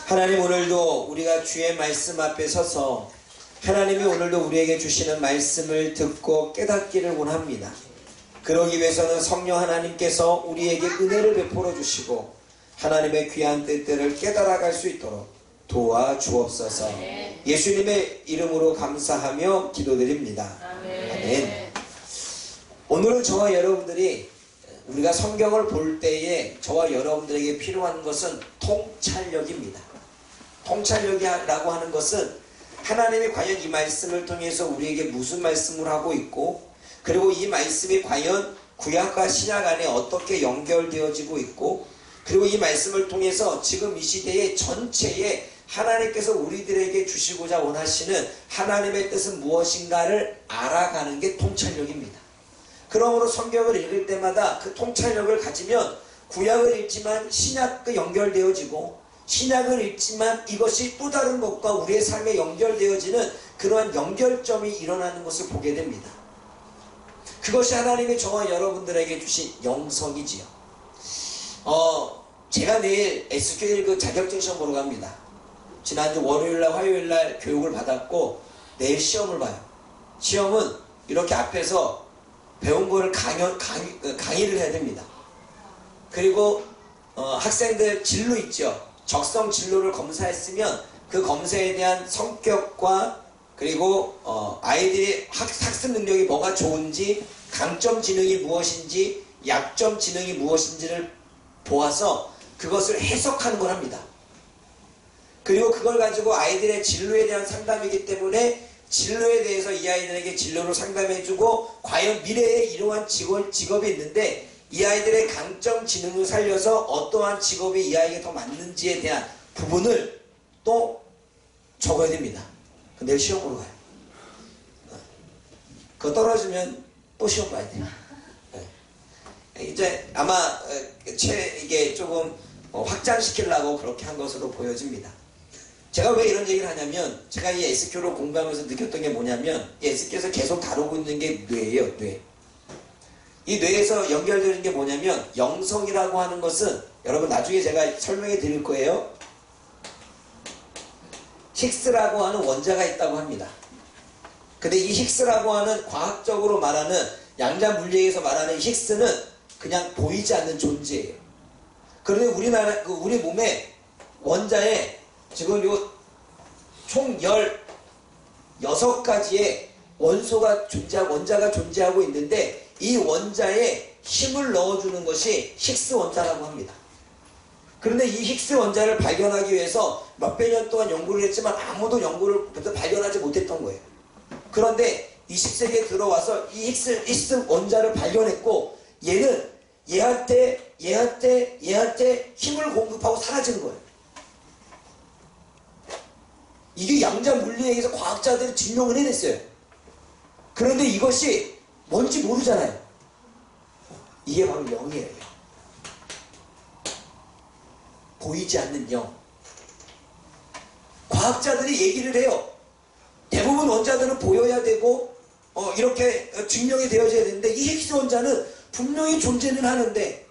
하나님, 오늘도 우리가 주의 말씀 앞에 서서 하나님이 오늘도 우리에게 주시는 말씀을 듣고 깨닫기를 원합니다. 그러기 위해서는 성령 하나님께서 우리에게 은혜를 베풀어 주시고 하나님의 귀한 뜻들을 깨달아갈 수 있도록 도와주옵소서. 예수님의 이름으로 감사하며 기도드립니다. 아멘. 오늘은 저와 여러분들이 우리가 성경을 볼 때에 저와 여러분들에게 필요한 것은 통찰력입니다. 통찰력이라고 하는 것은 하나님이 과연 이 말씀을 통해서 우리에게 무슨 말씀을 하고 있고, 그리고 이 말씀이 과연 구약과 신약 안에 어떻게 연결되어지고 있고, 그리고 이 말씀을 통해서 지금 이 시대의 전체에 하나님께서 우리들에게 주시고자 원하시는 하나님의 뜻은 무엇인가를 알아가는 게 통찰력입니다. 그러므로 성경을 읽을 때마다 그 통찰력을 가지면 구약을 읽지만 신약과 연결되어지고, 신약을 읽지만 이것이 또 다른 것과 우리의 삶에 연결되어지는 그러한 연결점이 일어나는 것을 보게 됩니다. 그것이 하나님이 저와 여러분들에게 주신 영성이지요. 제가 내일 SQL 그 자격증 시험 보러 갑니다. 지난주 월요일날 화요일날 교육을 받았고 내일 시험을 봐요. 시험은 이렇게 앞에서 배운 거를 강의를 해야 됩니다. 그리고 학생들 진로 있죠. 적성 진로를 검사했으면 그 검사에 대한 성격과 그리고 아이들의 학습 능력이 뭐가 좋은지, 강점 지능이 무엇인지, 약점 지능이 무엇인지를 보아서 그것을 해석하는 걸 합니다. 그리고 그걸 가지고 아이들의 진로에 대한 상담이기 때문에 진로에 대해서 이 아이들에게 진로를 상담해주고 과연 미래에 이러한 직업이 있는데 이 아이들의 강점 지능을 살려서 어떠한 직업이 이 아이에게 더 맞는지에 대한 부분을 또 적어야 됩니다. 내일 시험 보러 가요. 그거 떨어지면 또 시험 봐야 돼요. 이제 아마 이게 조금 확장시키려고 그렇게 한 것으로 보여집니다. 제가 왜 이런 얘기를 하냐면, 제가 이 SQ를 공부하면서 느꼈던 게 뭐냐면, 이 SQ에서 계속 다루고 있는 게 뇌예요, 뇌. 이 뇌에서 연결되는 게 뭐냐면, 영성이라고 하는 것은, 여러분 나중에 제가 설명해 드릴 거예요. 힉스라고 하는 원자가 있다고 합니다. 근데 이 힉스라고 하는 과학적으로 말하는, 양자 물리에서 말하는 힉스는 그냥 보이지 않는 존재예요. 그런데 우리 몸에 원자에 지금 요 총 16가지의 원자가 존재하고 있는데, 이 원자에 힘을 넣어주는 것이 힉스 원자라고 합니다. 그런데 이 힉스 원자를 발견하기 위해서 몇백 년 동안 연구를 했지만 아무도 연구를 발견하지 못했던 거예요. 그런데 20세기에 들어와서 이 힉스 원자를 발견했고, 얘는 얘한테 힘을 공급하고 사라지는 거예요. 이게 양자 물리에 의해서 과학자들이 증명을 해냈어요. 그런데 이것이 뭔지 모르잖아요. 이게 바로 영이에요. 보이지 않는 영. 과학자들이 얘기를 해요. 대부분 원자들은 보여야 되고 이렇게 증명이 되어져야 되는데, 이 힉스 원자는 분명히 존재는 하는데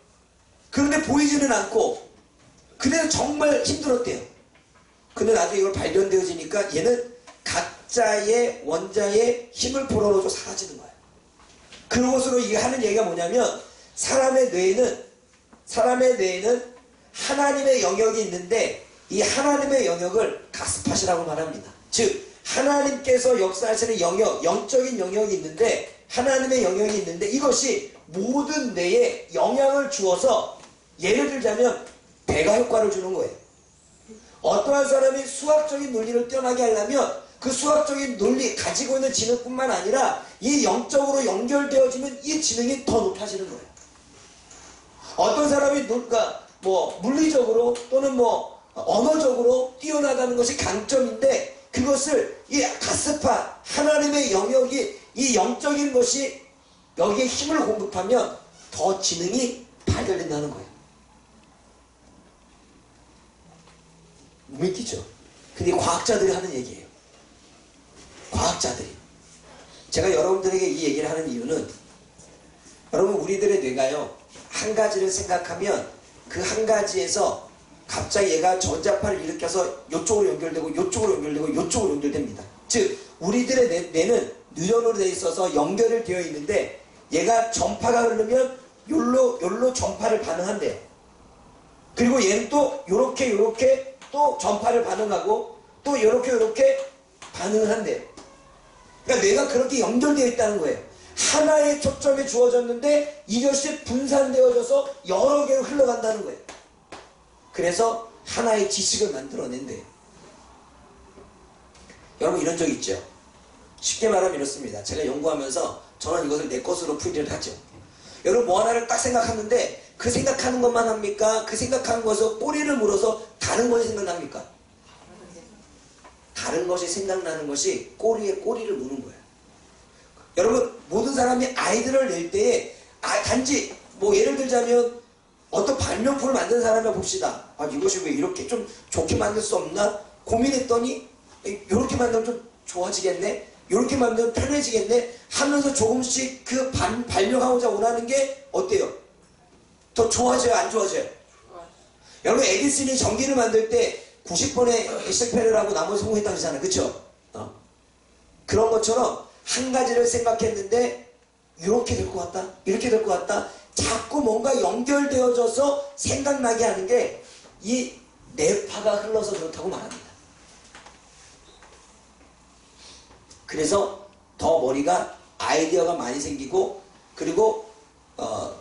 그런데 보이지는 않고, 그래서 정말 힘들었대요. 근데 나중에 이걸 발견되어지니까 얘는 각자의 원자에 힘을 불어넣어서 사라지는 거예요. 그것으로 이게 하는 얘기가 뭐냐면, 사람의 뇌에는 하나님의 영역이 있는데, 이 하나님의 영역을 가스팟이라고 말합니다. 즉 하나님께서 역사하시는 영역, 영적인 영역이 있는데, 하나님의 영역이 있는데, 이것이 모든 뇌에 영향을 주어서, 예를 들자면 배가 효과를 주는 거예요. 어떠한 사람이 수학적인 논리를 뛰어나게 하려면 그 수학적인 논리 가지고 있는 지능뿐만 아니라 이 영적으로 연결되어지면 이 지능이 더 높아지는 거예요. 어떤 사람이 물리적으로 또는 언어적으로 뛰어나다는 것이 강점인데, 그것을 이 가스파 하나님의 영역이, 이 영적인 것이 여기에 힘을 공급하면 더 지능이 발달된다는 거예요. 믿기죠? 근데 과학자들이 하는 얘기예요. 과학자들이. 제가 여러분들에게 이 얘기를 하는 이유는, 여러분 우리들의 뇌가요, 한 가지를 생각하면 그 한 가지에서 갑자기 얘가 전자파를 일으켜서 이쪽으로 연결되고 이쪽으로 연결되고 이쪽으로 연결됩니다. 즉 우리들의 뇌는 뉴런으로 되어 있어서 연결이 되어 있는데 얘가 전파가 흐르면 요로 전파를 반응한대요. 그리고 얘는 또 요렇게 또 전파를 반응하고 또 요렇게 반응을 한대요. 그러니까 뇌가 그렇게 연결되어 있다는 거예요. 하나의 초점에 주어졌는데 이것이 분산되어져서 여러 개로 흘러간다는 거예요. 그래서 하나의 지식을 만들어낸대요. 여러분 이런 적 있죠? 쉽게 말하면 이렇습니다. 제가 연구하면서 저는 이것을 내 것으로 풀이를 하죠. 여러분 뭐 하나를 딱 생각하는데 그 생각하는 것만 합니까? 그 생각하는 것에서 꼬리를 물어서 다른 것이 생각납니까? 다른 것이 생각나는 것이 꼬리에 꼬리를 무는 거예요. 여러분 모든 사람이 아이디어를 낼 때에 단지 뭐 예를 들자면 어떤 발명품을 만든 사람을 봅시다. 아 이것이 왜 이렇게 좀 좋게 만들 수 없나? 고민했더니 이렇게 만들면 좀 좋아지겠네? 이렇게 만들면 편해지겠네? 하면서 조금씩 그 발명하고자 원하는 게 어때요? 더 좋아져요? 안 좋아져요? 여러분 에디슨이 전기를 만들 때 90번의 실패를 하고 나머지 성공했다고 하잖아요. 그쵸? 그런 것처럼 한 가지를 생각했는데 이렇게 될 것 같다? 이렇게 될 것 같다? 자꾸 뭔가 연결되어져서 생각나게 하는 게 이 뇌파가 흘러서 그렇다고 말합니다. 그래서 더 머리가 아이디어가 많이 생기고 그리고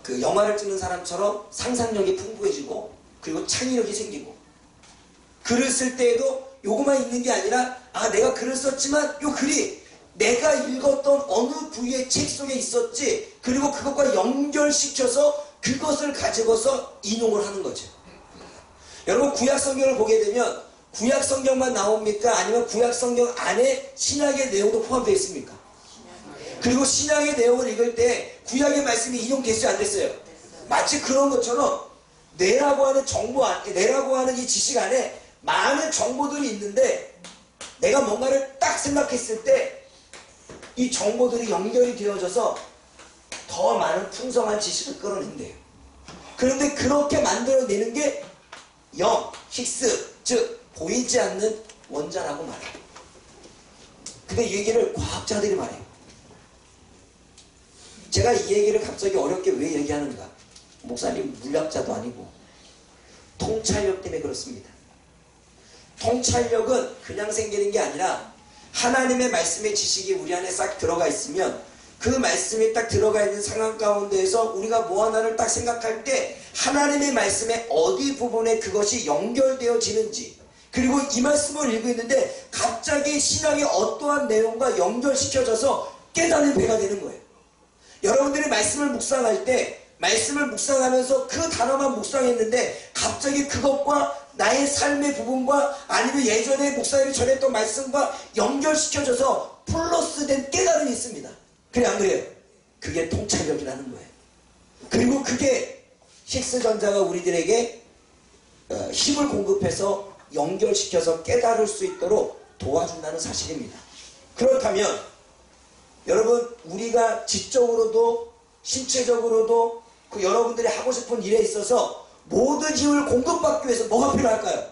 그 영화를 찍는 사람처럼 상상력이 풍부해지고 그리고 창의력이 생기고 글을 쓸 때에도 요거만 있는 게 아니라 아 내가 글을 썼지만 요 글이 내가 읽었던 어느 부위의 책 속에 있었지 그리고 그것과 연결시켜서 그것을 가지고서 인용을 하는 거죠. 여러분 구약성경을 보게 되면 구약성경만 나옵니까? 아니면 구약성경 안에 신약의 내용도 포함되어 있습니까? 그리고 신약의 내용을 읽을 때 구약의 말씀이 인용됐어요? 안 됐어요? 마치 그런 것처럼 뇌라고 하는 정보 안에 뇌라고 하는 이 지식 안에 많은 정보들이 있는데 내가 뭔가를 딱 생각했을 때 이 정보들이 연결이 되어져서 더 많은 풍성한 지식을 끌어낸대요. 그런데 그렇게 만들어내는 게 히그스, 즉 보이지 않는 원자라고 말해요. 근데 이 얘기를 과학자들이 말해요. 제가 이 얘기를 갑자기 어렵게 왜 얘기하는가? 목사님 물리학자도 아니고 통찰력 때문에 그렇습니다. 통찰력은 그냥 생기는 게 아니라 하나님의 말씀의 지식이 우리 안에 싹 들어가 있으면 그 말씀이 딱 들어가 있는 상황 가운데에서 우리가 뭐 하나를 딱 생각할 때 하나님의 말씀의 어디 부분에 그것이 연결되어지는지 그리고 이 말씀을 읽고 있는데 갑자기 신앙의 어떠한 내용과 연결시켜져서 깨달은 배가 되는 거예요. 여러분들이 말씀을 묵상할 때 말씀을 묵상하면서 그 단어만 묵상했는데 갑자기 그것과 나의 삶의 부분과 아니면 예전에 목사님이 전했던 말씀과 연결시켜져서 플러스된 깨달음이 있습니다. 그래 안 그래요? 그게 통찰력이라는 거예요. 그리고 그게 히그스전자가 우리들에게 힘을 공급해서 연결시켜서 깨달을 수 있도록 도와준다는 사실입니다. 그렇다면 여러분 우리가 지적으로도 신체적으로도 그 여러분들이 하고 싶은 일에 있어서 모든 힘을 공급받기 위해서 뭐가 필요할까요?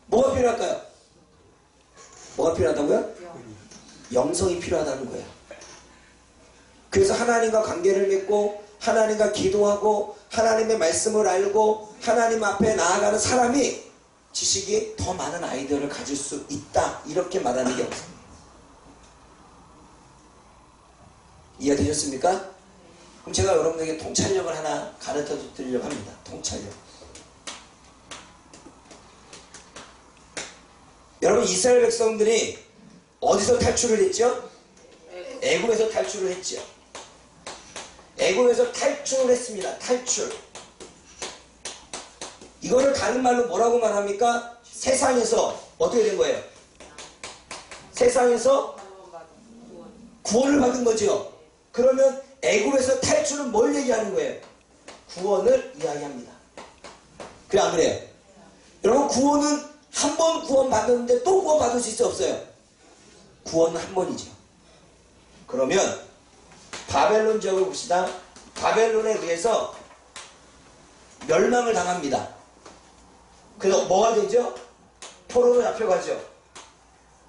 뭐가 필요할까요? 뭐가 필요하다고요? 영성이 필요하다는 거예요. 그래서 하나님과 관계를 맺고 하나님과 기도하고 하나님의 말씀을 알고 하나님 앞에 나아가는 사람이 지식이 더 많은 아이디어를 가질 수 있다 이렇게 말하는 게 없습니다. 이해되셨습니까? 그럼 제가 여러분에게 통찰력을 하나 가르쳐 드리려고 합니다. 통찰력. 여러분 이스라엘 백성들이 어디서 탈출을 했죠? 애굽에서 탈출을 했죠. 애굽에서 탈출을 했습니다. 탈출. 이거를 다른 말로 뭐라고 말합니까? 세상에서 어떻게 된 거예요? 세상에서 구원을 받은 거죠. 그러면 애굽에서 탈출은 뭘 얘기하는 거예요? 구원을 이야기합니다. 그래 안 그래요? 여러분 구원은 한 번 구원 받았는데 또 구원 받을 수 있어 없어요? 구원은 한 번이죠. 그러면 바벨론 지역을 봅시다. 바벨론에 의해서 멸망을 당합니다. 그래서 뭐가 되죠? 포로로 잡혀가죠.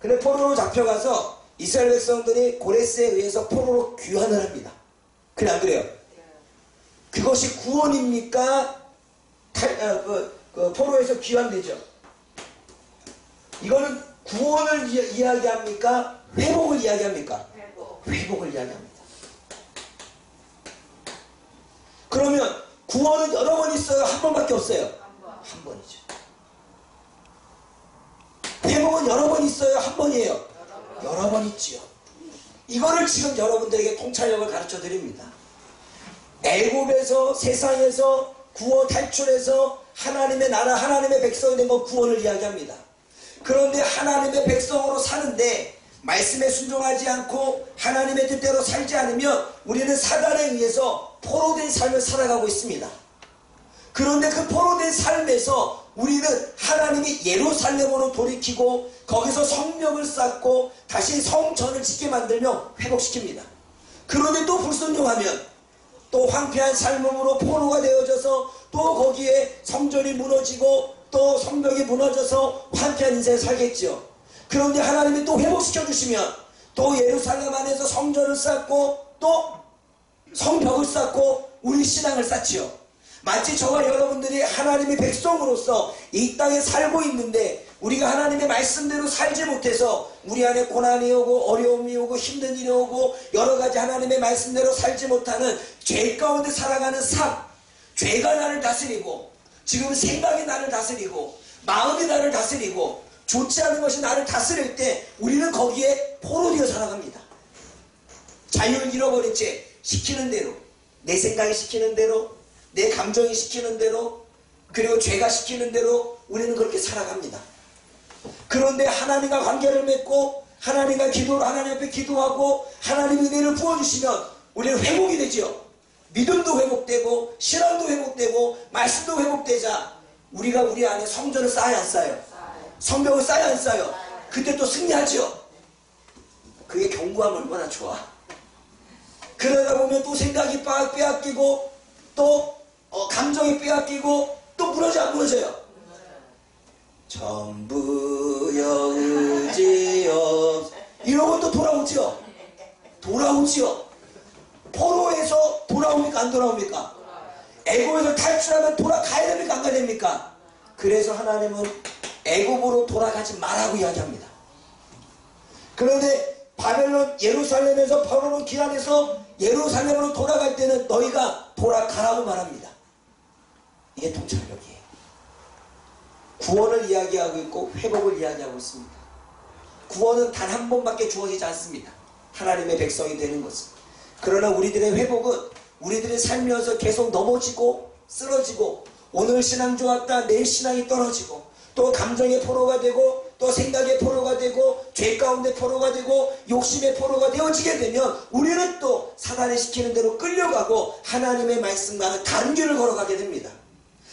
근데 포로로 잡혀가서 이스라엘 백성들이 고레스에 의해서 포로로 귀환을 합니다. 그래 안 그래요? 그것이 구원입니까? 포로에서 귀환되죠. 이거는 구원을 이야기합니까? 회복을 이야기합니까? 회복을 이야기합니다. 그러면 구원은 여러 번 있어요? 한 번밖에 없어요? 한 번이죠. 회복은 여러 번 있어요? 한 번이에요? 여러 번 있지요. 이거를 지금 여러분들에게 통찰력을 가르쳐 드립니다. 애굽에서 세상에서 구원 탈출해서 하나님의 나라 하나님의 백성이 된 건 구원을 이야기합니다. 그런데 하나님의 백성으로 사는데 말씀에 순종하지 않고 하나님의 뜻대로 살지 않으면 우리는 사단에 의해서 포로된 삶을 살아가고 있습니다. 그런데 그 포로된 삶에서 우리는 하나님이 예루살렘으로 돌이키고 거기서 성벽을 쌓고 다시 성전을 짓게 만들며 회복시킵니다. 그런데 또 불순종하면 또 황폐한 삶으로 포로가 되어져서 또 거기에 성전이 무너지고 또 성벽이 무너져서 황폐한 인생을 살겠죠. 그런데 하나님이 또 회복시켜 주시면 또 예루살렘 안에서 성전을 쌓고 또 성벽을 쌓고 우리 신앙을 쌓지요. 마치 저와 여러분들이 하나님의 백성으로서 이 땅에 살고 있는데 우리가 하나님의 말씀대로 살지 못해서 우리 안에 고난이 오고 어려움이 오고 힘든 일이 오고 여러가지 하나님의 말씀대로 살지 못하는 죄 가운데 살아가는 삶, 죄가 나를 다스리고 지금 생각이 나를 다스리고 마음이 나를 다스리고 좋지 않은 것이 나를 다스릴 때 우리는 거기에 포로되어 살아갑니다. 자유를 잃어버린 채 시키는 대로 내 생각이 시키는 대로 내 감정이 시키는 대로 그리고 죄가 시키는 대로 우리는 그렇게 살아갑니다. 그런데 하나님과 관계를 맺고 하나님과 기도를 하나님 앞에 기도하고 하나님의 은혜를 부어주시면 우리는 회복이 되죠. 믿음도 회복되고 신앙도 회복되고 말씀도 회복되자 우리가 우리 안에 성전을 쌓아야 안 쌓아요? 성벽을 쌓아야 안 쌓아요? 그때 또 승리하죠. 그게 경고하면 얼마나 좋아. 그러다 보면 또 생각이 빼앗기고 또 감정이 빼앗기고 또 무너져 안 무너져요? 전부여 의지여 이러고 또 돌아오지요. 돌아오지요. 포로에서 돌아옵니까 안 돌아옵니까? 애굽에서 탈출하면 돌아가야 됩니까 안 가야 됩니까? 그래서 하나님은 애굽으로 돌아가지 말라고 이야기합니다. 그런데 바벨론 예루살렘에서 포로로 귀환해서 예루살렘으로 돌아갈 때는 너희가 돌아가라고 말합니다. 이게 통찰력이에요. 구원을 이야기하고 있고 회복을 이야기하고 있습니다. 구원은 단 한 번밖에 주어지지 않습니다. 하나님의 백성이 되는 것은. 그러나 우리들의 회복은 우리들의 살면서 계속 넘어지고 쓰러지고 오늘 신앙 좋았다 내일 신앙이 떨어지고 또 감정의 포로가 되고 또 생각의 포로가 되고 죄 가운데 포로가 되고 욕심의 포로가 되어지게 되면 우리는 또 사단이 시키는 대로 끌려가고 하나님의 말씀과는 다른 길을 걸어가게 됩니다.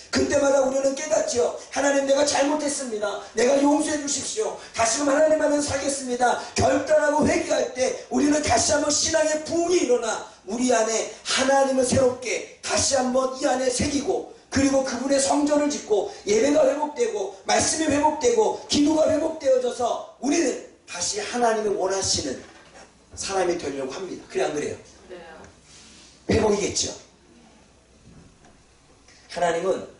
그때마다 우리는 깨닫지요. 하나님 내가 잘못했습니다. 내가 용서해 주십시오. 다시금 하나님 안에 살겠습니다. 결단하고 회개할 때 우리는 다시 한번 신앙의 부흥이 일어나 우리 안에 하나님을 새롭게 다시 한번 이 안에 새기고 그리고 그분의 성전을 짓고 예배가 회복되고 말씀이 회복되고 기도가 회복되어져서 우리는 다시 하나님이 원하시는 사람이 되려고 합니다. 그래 안 그래요? 회복이겠죠. 하나님은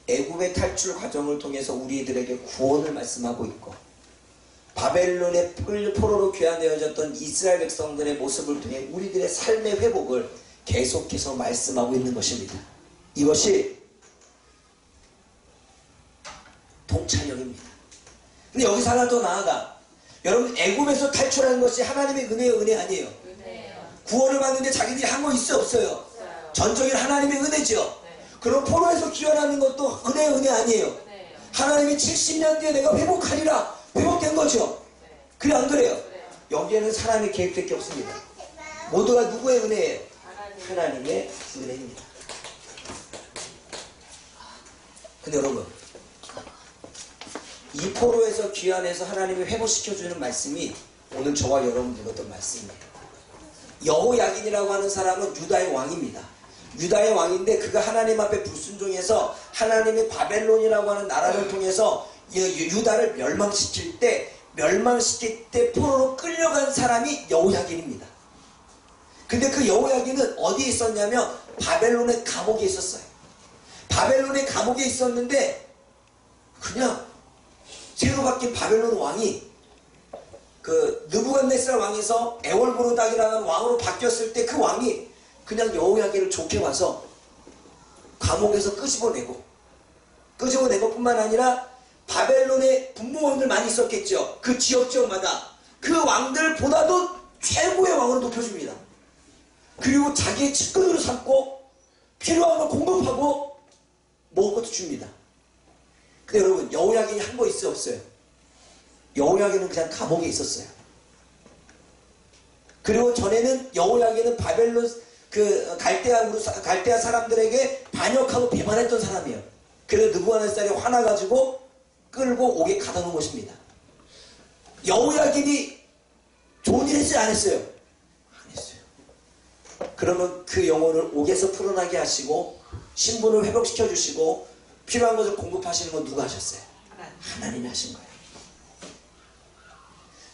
애굽의 탈출 과정을 통해서 우리들에게 구원을 말씀하고 있고 바벨론의 포로로 귀환되어졌던 이스라엘 백성들의 모습을 통해 우리들의 삶의 회복을 계속해서 말씀하고 있는 것입니다. 이것이 통찰력입니다. 근데 여기서 하나 더 나아가 여러분 애굽에서 탈출하는 것이 하나님의 은혜예요? 은혜 아니에요? 은혜예요. 구원을 받는데 자기들이 한 거 있어요? 없어요? 전적인 하나님의 은혜죠. 그럼 포로에서 귀환하는 것도 은혜 아니에요? 네. 하나님이 70년 뒤에 내가 회복하리라 회복된 거죠. 네. 그래 안 그래요? 네. 여기에는 사람의 계획밖에 없습니다. 모두가 누구의 은혜예요? 하나님의 은혜입니다. 근데 여러분 이 포로에서 귀환해서 하나님이 회복시켜주는 말씀이 오늘 저와 여러분 들었던 말씀이에요. 여호야긴이라고 하는 사람은 유다의 왕입니다. 유다의 왕인데 그가 하나님 앞에 불순종해서 하나님의 바벨론이라고 하는 나라를 통해서 유다를 멸망시킬 때 포로로 끌려간 사람이 여호야긴입니다. 근데 그 여호야긴은 어디에 있었냐면 바벨론의 감옥에 있었어요. 바벨론의 감옥에 있었는데 그냥 새로 바뀐 바벨론 왕이 그 느부갓네살 왕에서 에월보르닥이라는 왕으로 바뀌었을 때 그 왕이 그냥 여호야긴을 좋게 봐서 감옥에서 끄집어내고 뿐만 아니라 바벨론에 분봉왕들 많이 있었겠죠. 그 지역마다 그 왕들보다도 최고의 왕으로 높여줍니다. 그리고 자기의 측근으로 삼고 필요한 걸 공급하고 먹을 것도 줍니다. 근데 여러분 여호야긴이 한 거 있어요 없어요? 여호야긴은 그냥 감옥에 있었어요. 그리고 전에는 여호야긴은 바벨론 그 갈대아 사람들에게 반역하고 배반했던 사람이에요. 그래서 느부갓네살이 화나가지고 끌고 옥에 가둬 놓은 것입니다. 여호야긴이 좋은 일 했어요 안 했어요? 안 했어요. 그러면 그 영혼을 옥에서 풀어나게 하시고 신분을 회복시켜 주시고 필요한 것을 공급하시는 건 누가 하셨어요? 하나님이 하신 거예요.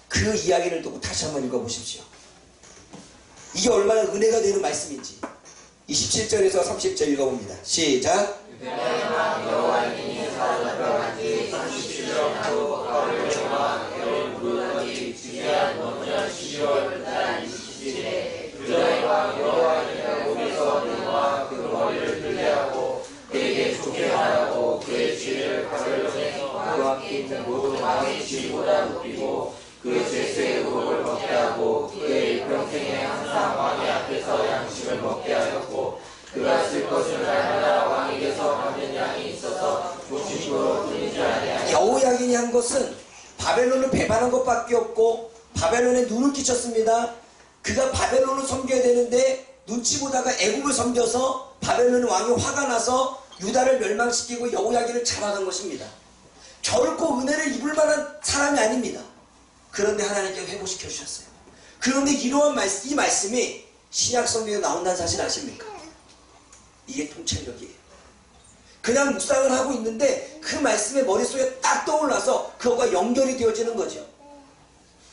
그 이야기를 두고 다시 한번 읽어보십시오. 이게 얼마나 은혜가 되는 말씀인지 27절에서 30절 읽어봅니다. 시작. 그에게 좋게 하라고 그의 죄를 바벨론에서 그 앞에 있는 모든 왕의 지위보다 높이고 그 죄수의 의복을 벗게 하고 그의 일평생에 항상 왕의 앞에서 양식을 먹게 하였고 그가 쓸 것을 날마다 왕에게서 받는 양이 있어서 조심으로 끊이지 아니하였고 여호야긴이 한 것은 바벨론을 배반한 것밖에 없고 바벨론에 눈을 끼쳤습니다. 그가 바벨론을 섬겨야 되는데 눈치 보다가 애굽을 섬겨서 바벨론 왕이 화가 나서 유다를 멸망시키고 여호야긴을 잡아간 것입니다. 결코 은혜를 입을 만한 사람이 아닙니다. 그런데 하나님께서 회복시켜 주셨어요. 그런데 이러한 이 말씀이 신약 성경에 나온다는 사실 아십니까? 이게 통찰력이에요. 그냥 묵상을 하고 있는데 그 말씀이 머릿속에 딱 떠올라서 그것과 연결이 되어지는 거죠.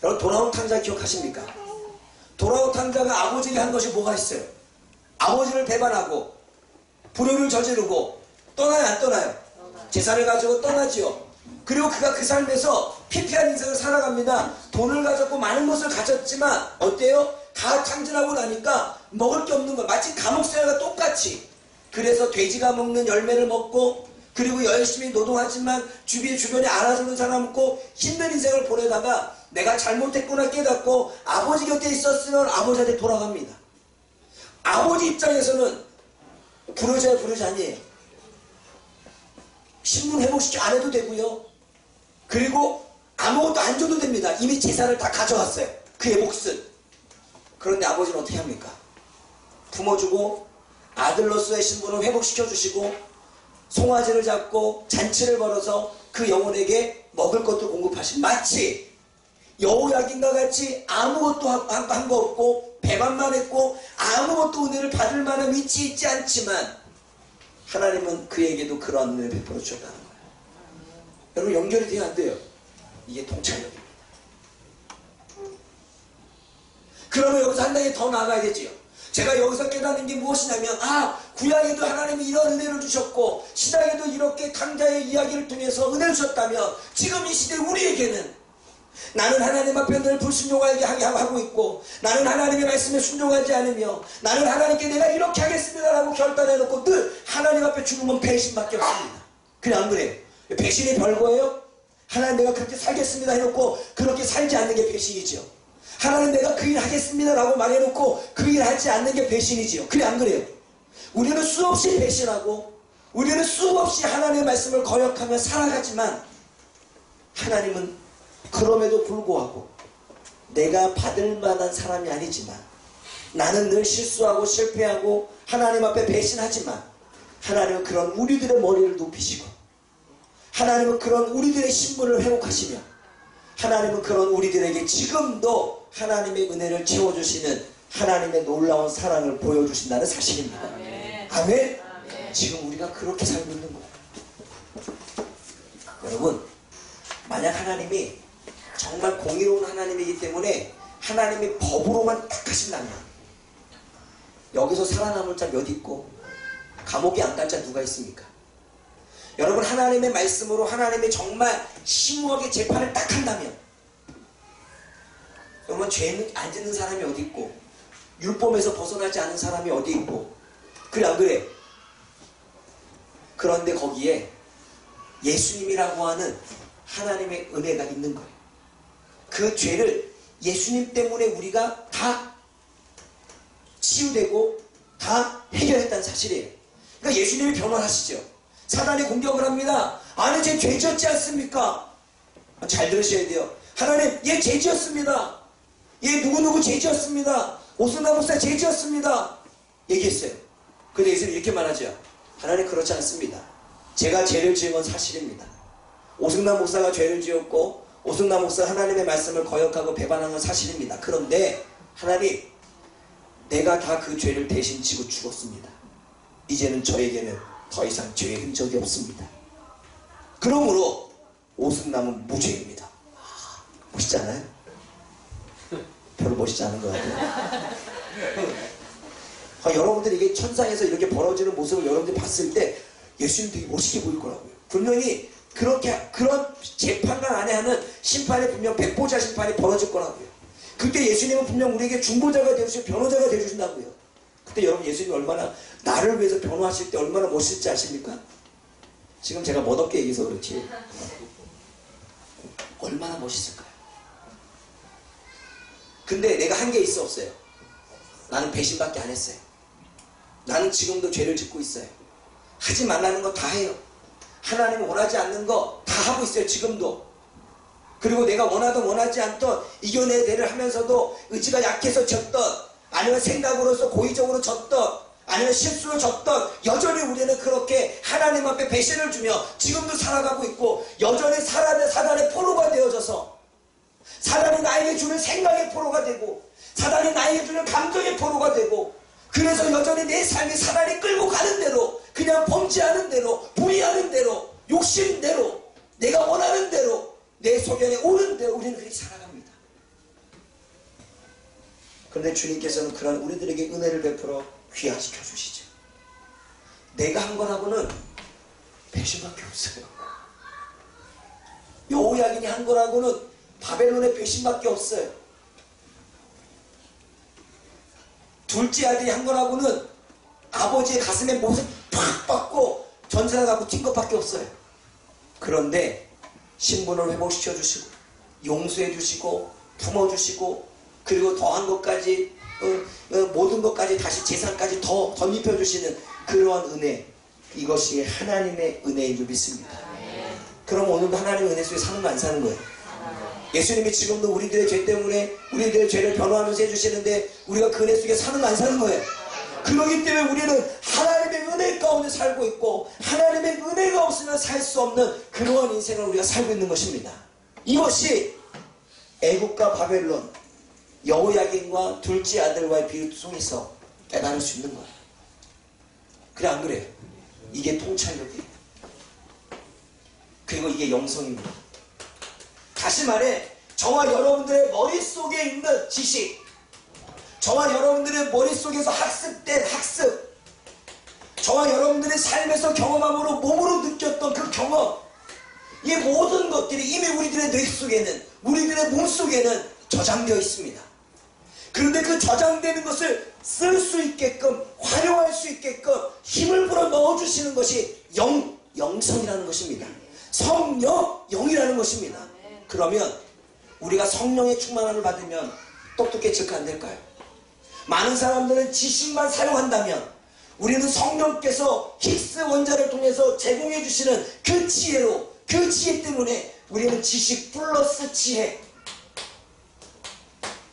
여러분 돌아온 탕자 기억하십니까? 돌아온 탕자가 아버지에게 한 것이 뭐가 있어요? 아버지를 배반하고 불효를 저지르고 떠나요 안 떠나요? 재산을 가지고 떠나지요. 그리고 그가 그 삶에서 피폐한 인생을 살아갑니다. 돈을 가졌고 많은 것을 가졌지만 어때요? 다 탕진하고 나니까 먹을 게 없는 거 마치 감옥 생활과 똑같이. 그래서 돼지가 먹는 열매를 먹고 그리고 열심히 노동하지만 주변에 알아주는 사람 없고 힘든 인생을 보내다가 내가 잘못했구나 깨닫고 아버지 곁에 있었으면 아버지한테 돌아갑니다. 아버지 입장에서는 불효자야 불효자 아니에요. 신분 회복시켜 안 해도 되고요. 그리고 아무것도 안 줘도 됩니다. 이미 재산을 다 가져왔어요. 그의 몫은. 그런데 아버지는 어떻게 합니까? 품어주고 아들로서의 신분을 회복시켜 주시고 송아지를 잡고 잔치를 벌어서 그 영혼에게 먹을 것도 공급하신 마치 여호야긴과 같이 아무것도 한 거 없고 배반만 했고 아무것도 은혜를 받을 만한 위치에 있지 않지만 하나님은 그에게도 그런 은혜를 베풀어 주셨다는 거예요. 여러분 연결이 돼야 안 돼요. 이게 통찰력입니다. 그러면 여기서 한 단계 더 나아가야겠지요. 제가 여기서 깨닫는 게 무엇이냐면 구약에도 하나님이 이런 은혜를 주셨고 신약에도 이렇게 강자의 이야기를 통해서 은혜를 주셨다면 지금 이 시대 우리에게는 나는 하나님 앞에 늘 불순종하게 하고 있고 나는 하나님의 말씀에 순종하지 않으며 나는 하나님께 내가 이렇게 하겠습니다 라고 결단해놓고 늘 하나님 앞에 주는 건 배신밖에 없습니다. 그래 안 그래요? 배신이 별거예요? 하나님 내가 그렇게 살겠습니다 해놓고 그렇게 살지 않는 게 배신이죠. 하나님 내가 그 일 하겠습니다 라고 말해놓고 그 일 하지 않는 게 배신이지요. 그래 안 그래요? 우리는 수없이 배신하고 우리는 수없이 하나님의 말씀을 거역하며 살아가지만 하나님은 그럼에도 불구하고 내가 받을 만한 사람이 아니지만 나는 늘 실수하고 실패하고 하나님 앞에 배신하지만 하나님은 그런 우리들의 머리를 높이시고 하나님은 그런 우리들의 신분을 회복하시며 하나님은 그런 우리들에게 지금도 하나님의 은혜를 채워주시는 하나님의 놀라운 사랑을 보여주신다는 사실입니다. 아멘? 지금 우리가 그렇게 살고 있는 거예요. 여러분, 만약 하나님이 정말 공의로운 하나님이기 때문에 하나님이 법으로만 딱 하신다면 여기서 살아남을 자 몇 있고 감옥에 안 갈 자 누가 있습니까? 여러분, 하나님의 말씀으로 하나님이 정말 심오하게 재판을 딱 한다면 여러분, 죄는 안 짓는 사람이 어디 있고 율법에서 벗어나지 않은 사람이 어디 있고, 그래 안 그래? 그런데 거기에 예수님이라고 하는 하나님의 은혜가 있는 거예요. 그 죄를 예수님 때문에 우리가 다 치유되고 다 해결했다는 사실이에요. 그러니까 예수님이 변호하시죠. 사단이 공격을 합니다. 아니, 쟤 죄 지었지 않습니까? 잘 들으셔야 돼요. 하나님, 얘 죄 지었습니다. 얘 누구누구 죄 지었습니다. 오승남 목사 죄 지었습니다. 얘기했어요. 근데 예수님 이렇게 말하죠. 하나님, 그렇지 않습니다. 제가 죄를 지은 건 사실입니다. 오승남 목사가 죄를 지었고 오승남 목사가 하나님의 말씀을 거역하고 배반한 건 사실입니다. 그런데 하나님, 내가 다 그 죄를 대신 지고 죽었습니다. 이제는 저에게는 더 이상 죄의 흔적이 없습니다. 그러므로 오승남은 무죄입니다. 멋있지 않아요? 별로 멋있지 않은 것 같아요. 여러분들이 이게 천상에서 이렇게 벌어지는 모습을 여러분들이 봤을 때 예수님 되게 멋있게 보일 거라고요. 분명히 그런 재판관 안에 하는 심판이 분명 백보자 심판이 벌어질 거라고요. 그때 예수님은 분명 우리에게 중보자가 되어주시고 변호자가 되어주신다고요. 그때 여러분, 예수님이 얼마나 나를 위해서 변호하실 때 얼마나 멋있을지 아십니까? 지금 제가 멋없게 얘기해서 그렇지 얼마나 멋있을까요? 근데 내가 한 게 있어 없어요? 나는 배신밖에 안 했어요. 나는 지금도 죄를 짓고 있어요. 하지 말라는 거 다 해요. 하나님이 원하지 않는 거 다 하고 있어요. 지금도. 그리고 내가 원하든 원하지 않던 이겨내야 되를 하면서도 의지가 약해서 졌던, 아니면 생각으로서 고의적으로 졌던, 아니면 실수로 졌던, 여전히 우리는 그렇게 하나님 앞에 배신을 주며 지금도 살아가고 있고, 여전히 사단의 포로가 되어져서 사단이 나에게 주는 생각의 포로가 되고, 사단이 나에게 주는 감정의 포로가 되고, 그래서 여전히 내 삶이 사단이 끌고 가는 대로, 그냥 범죄하는 대로, 불의하는 대로, 욕심대로, 내가 원하는 대로, 내 소견에 오는 대로 우리는 그렇게 살아갑니다. 그런데 주님께서는 그런 우리들에게 은혜를 베풀어 귀화시켜 주시죠. 내가 한 거라고는 배신밖에 없어요. 여호야긴이 한 거라고는 바벨론의 배신밖에 없어요. 둘째 아들이 한 거라고는 아버지의 가슴에 못을 팍 박고 전세나 갖고 튄 것밖에 없어요. 그런데 신분을 회복시켜 주시고 용서해 주시고 품어주시고, 그리고 더한 것까지 모든 것까지 다시 재산까지 더 덧입혀 주시는 그러한 은혜, 이것이 하나님의 은혜인 줄 믿습니다. 그럼 오늘도 하나님의 은혜 속에 사는 거 안 사는 거예요? 예수님이 지금도 우리들의 죄 때문에 우리들의 죄를 변호하면서 해주시는데 우리가 그 은혜 속에 사는 거 안 사는 거예요? 그러기 때문에 우리는 하나님의 은혜 가운데 살고 있고, 하나님의 은혜가 없으면 살 수 없는 그러한 인생을 우리가 살고 있는 것입니다. 이것이 애국과 바벨론, 여호야긴과 둘째 아들과의 비유 속에서 깨달을 수 있는 거예요. 그래 안 그래요? 이게 통찰력이에요. 그리고 이게 영성입니다. 다시 말해, 저와 여러분들의 머릿속에 있는 지식, 저와 여러분들의 머릿속에서 학습된 학습, 저와 여러분들의 삶에서 경험함으로 몸으로 느꼈던 그 경험, 이 모든 것들이 이미 우리들의 뇌 속에는, 우리들의 몸 속에는 저장되어 있습니다. 그런데 그 저장되는 것을 쓸 수 있게끔, 활용할 수 있게끔 힘을 불어 넣어주시는 것이 영성이라는 것입니다. 성령, 영이라는 것입니다. 그러면 우리가 성령의 충만함을 받으면 똑똑해질까 안 될까요? 많은 사람들은 지식만 사용한다면 우리는 성령께서 힉스 원자를 통해서 제공해 주시는 그 지혜로, 그 지혜 때문에 우리는 지식 플러스 지혜,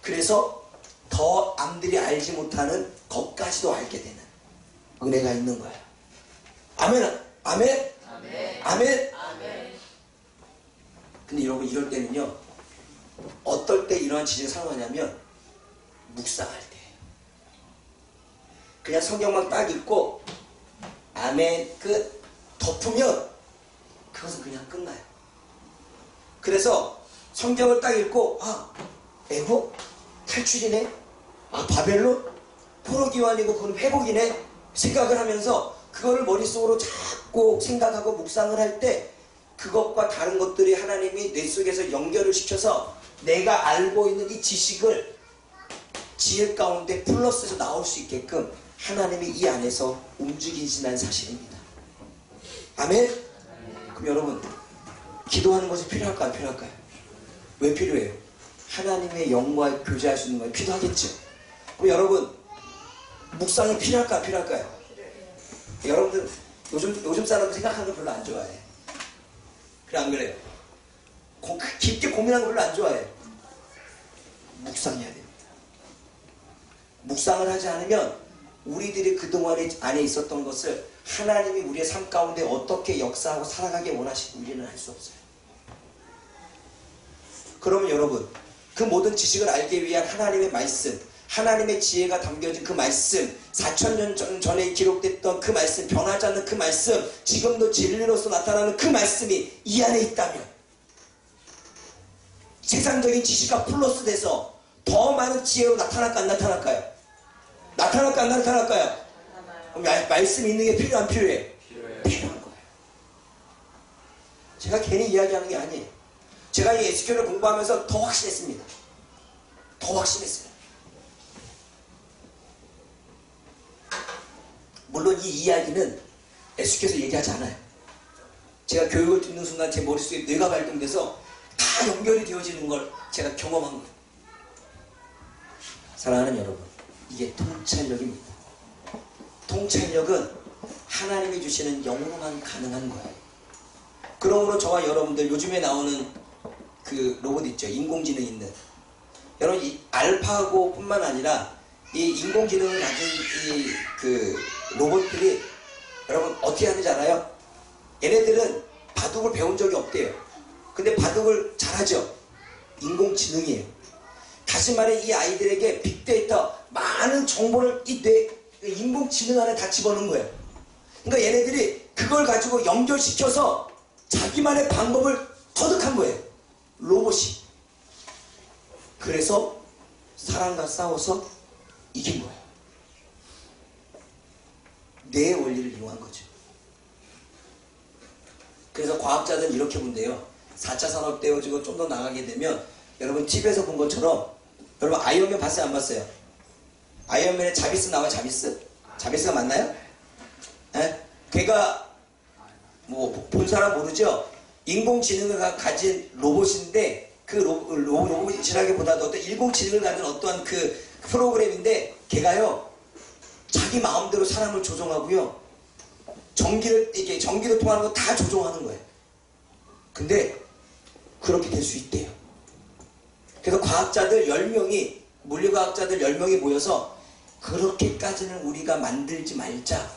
그래서 더 남들이 알지 못하는 것까지도 알게 되는 은혜가 있는 거예요. 아멘. 아멘. 아멘. 아멘. 아멘. 근데 여러분, 이럴 때는요, 어떨 때 이러한 지식을 사용하냐면 묵상할 때, 그냥 성경만 딱 읽고 아멘 끝 덮으면 그것은 그냥 끝나요. 그래서 성경을 딱 읽고 애국 탈출이네, 바벨론 포로기가 아니고 그건 회복이네 생각을 하면서 그거를 머릿속으로 자꾸 생각하고 묵상을 할 때 그것과 다른 것들이 하나님이 뇌 속에서 연결을 시켜서 내가 알고 있는 이 지식을 지혜 가운데 플러스해서 나올 수 있게끔 하나님이 이 안에서 움직이신다는 사실입니다. 아멘? 그럼 여러분, 기도하는 것이 필요할까요? 안 필요할까요? 왜 필요해요? 하나님의 영과 교제할 수 있는 거예요. 필요하겠죠? 그럼 여러분, 묵상이 필요할까요? 안 필요할까요? 여러분들 요즘 사람들 생각하는 거 별로 안 좋아해. 그래 안 그래요? 깊게 고민하는 거 별로 안 좋아해. 묵상해야 됩니다. 묵상을 하지 않으면 우리들이 그동안에 안에 있었던 것을 하나님이 우리의 삶 가운데 어떻게 역사하고 살아가게 원하시고 우리는 할 수 없어요. 그러면 여러분, 그 모든 지식을 알기 위한 하나님의 말씀, 하나님의 지혜가 담겨진 그 말씀, 4000년 전에 기록됐던 그 말씀, 변하지 않는 그 말씀, 지금도 진리로서 나타나는 그 말씀이 이 안에 있다면 세상적인 지식과 플러스 돼서 더 많은 지혜로 나타날까 안 나타날까요? 나타날까 안 나타날까요? 그럼 말씀 있는 게 필요 안 필요해? 필요한 거예요. 제가 괜히 이야기하는 게 아니에요. 제가 이 에스겔을 공부하면서 더 확신했습니다. 더 확신했어요. 물론 이 이야기는 에스겔에서 얘기하지 않아요. 제가 교육을 듣는 순간 제 머릿속에 뇌가 발동돼서 다 연결이 되어지는 걸 제가 경험한 거예요. 사랑하는 여러분, 이게 통찰력입니다. 통찰력은 하나님이 주시는 영으로만 가능한 거예요. 그러므로 저와 여러분들 요즘에 나오는 그 로봇 있죠. 인공지능 있는. 여러분 이 알파고 뿐만 아니라 이 인공지능을 가진 이 그 로봇들이 여러분 어떻게 하는지 알아요? 얘네들은 바둑을 배운 적이 없대요. 근데 바둑을 잘하죠. 인공지능이에요. 다시 말해 이 아이들에게 빅데이터 많은 정보를 이 인공지능 안에 다 집어넣은 거예요. 그러니까 얘네들이 그걸 가지고 연결시켜서 자기만의 방법을 터득한 거예요. 로봇이. 그래서 사람과 싸워서 이긴 거예요. 뇌의 원리를 이용한 거죠. 그래서 과학자들은 이렇게 본대요. 4차 산업대여 지고 좀 더 나가게 되면 여러분 TV에서 본 것처럼 여러분 아이언맨 봤어요? 안 봤어요? 아이언맨에 자비스 나와요? 자비스? 자비스가 맞나요? 에? 걔가 뭐 본 사람 모르죠? 인공지능을 가진 로봇인데 그 로봇이라기보다도 어떤 인공지능을 가진 어떠한 그 프로그램인데 걔가요 자기 마음대로 사람을 조종하고요 전기를 통하는 거 다 조종하는 거예요. 근데 그렇게 될 수 있대요. 그래서 과학자들 10명이 물리과학자들 10명이 모여서 그렇게까지는 우리가 만들지 말자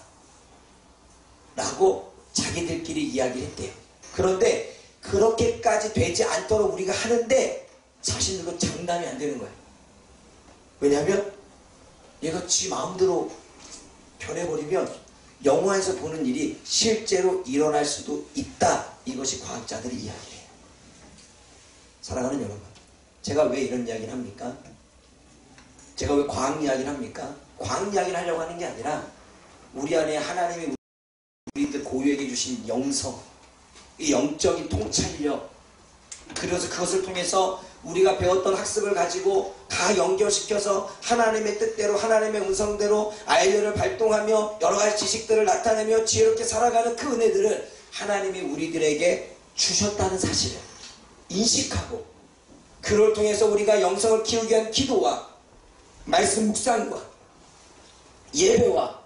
라고 자기들끼리 이야기를 했대요. 그런데 그렇게까지 되지 않도록 우리가 하는데 사실 그건 장담이 안 되는 거예요. 왜냐하면 얘가 지 마음대로 변해버리면 영화에서 보는 일이 실제로 일어날 수도 있다. 이것이 과학자들의 이야기예요. 사랑하는 여러분, 제가 왜 이런 이야기를 합니까? 제가 왜 과학 이야기를 합니까? 과학 이야기를 하려고 하는 게 아니라 우리 안에 하나님이 우리들 고유에게 주신 영성, 이 영적인 통찰력, 그래서 그것을 통해서 우리가 배웠던 학습을 가지고 다 연결시켜서 하나님의 뜻대로 하나님의 음성대로 아이디어를 발동하며 여러가지 지식들을 나타내며 지혜롭게 살아가는 그 은혜들을 하나님이 우리들에게 주셨다는 사실을 인식하고 그를 통해서 우리가 영성을 키우기 위한 기도와 말씀 묵상과 예배와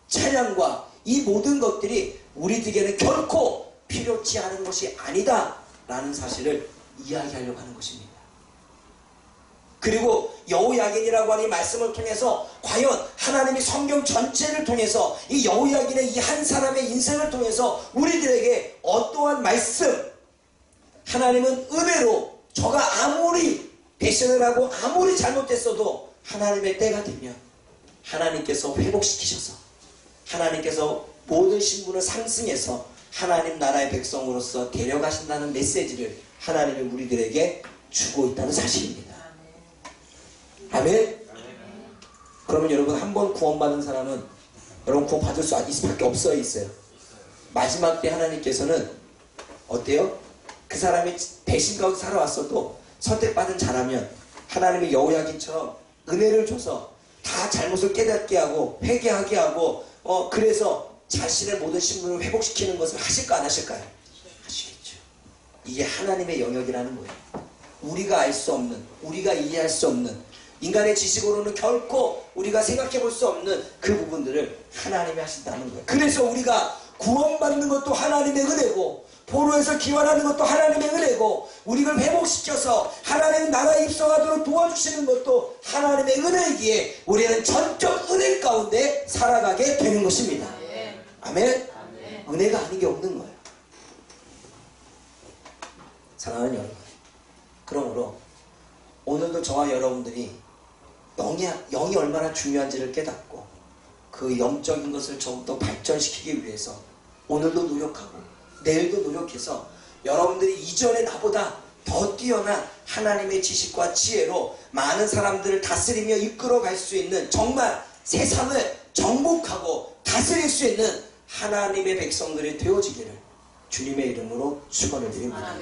찬양과 이 모든 것들이 우리들에게는 결코 필요치 않은 것이 아니다 라는 사실을 이야기하려고 하는 것입니다. 그리고 여호야긴이라고 하는 이 말씀을 통해서 과연 하나님이 성경 전체를 통해서 이 여호야긴의 이 한 사람의 인생을 통해서 우리들에게 어떠한 말씀, 하나님은 의외로 저가 아무리 배신을 하고 아무리 잘못했어도 하나님의 때가 되면 하나님께서 회복시키셔서 하나님께서 모든 신분을 상승해서 하나님 나라의 백성으로서 데려가신다는 메시지를 하나님이 우리들에게 주고 있다는 사실입니다. 아멘. 그러면 여러분, 한 번 구원받은 사람은 여러분 구원받을 수 있을 수밖에 있어요. 마지막 때 하나님께서는 어때요? 그 사람이 배신 가운데 살아왔어도 선택받은 자라면 하나님의 여호야긴처럼 은혜를 줘서 다 잘못을 깨닫게 하고 회개하게 하고 그래서 자신의 모든 신분을 회복시키는 것을 하실까 안 하실까요? 하시겠죠. 이게 하나님의 영역이라는 거예요. 우리가 알 수 없는, 우리가 이해할 수 없는, 인간의 지식으로는 결코 우리가 생각해 볼 수 없는 그 부분들을 하나님이 하신다는 거예요. 그래서 우리가 구원받는 것도 하나님의 은혜고, 포로에서 기원하는 것도 하나님의 은혜고, 우리를 회복시켜서 하나님의 나라에 입성하도록 도와주시는 것도 하나님의 은혜이기에 우리는 전적 은혜 가운데 살아가게 되는 것입니다. 아멘? 은혜가 아닌 게 없는 거예요. 사랑하는 여러분, 그러므로 오늘도 저와 여러분들이 영이 얼마나 중요한지를 깨닫고 그 영적인 것을 더욱더 발전시키기 위해서 오늘도 노력하고 내일도 노력해서 여러분들이 이전에 나보다 더 뛰어난 하나님의 지식과 지혜로 많은 사람들을 다스리며 이끌어갈 수 있는, 정말 세상을 정복하고 다스릴 수 있는 하나님의 백성들이 되어지기를 주님의 이름으로 축원을 드립니다.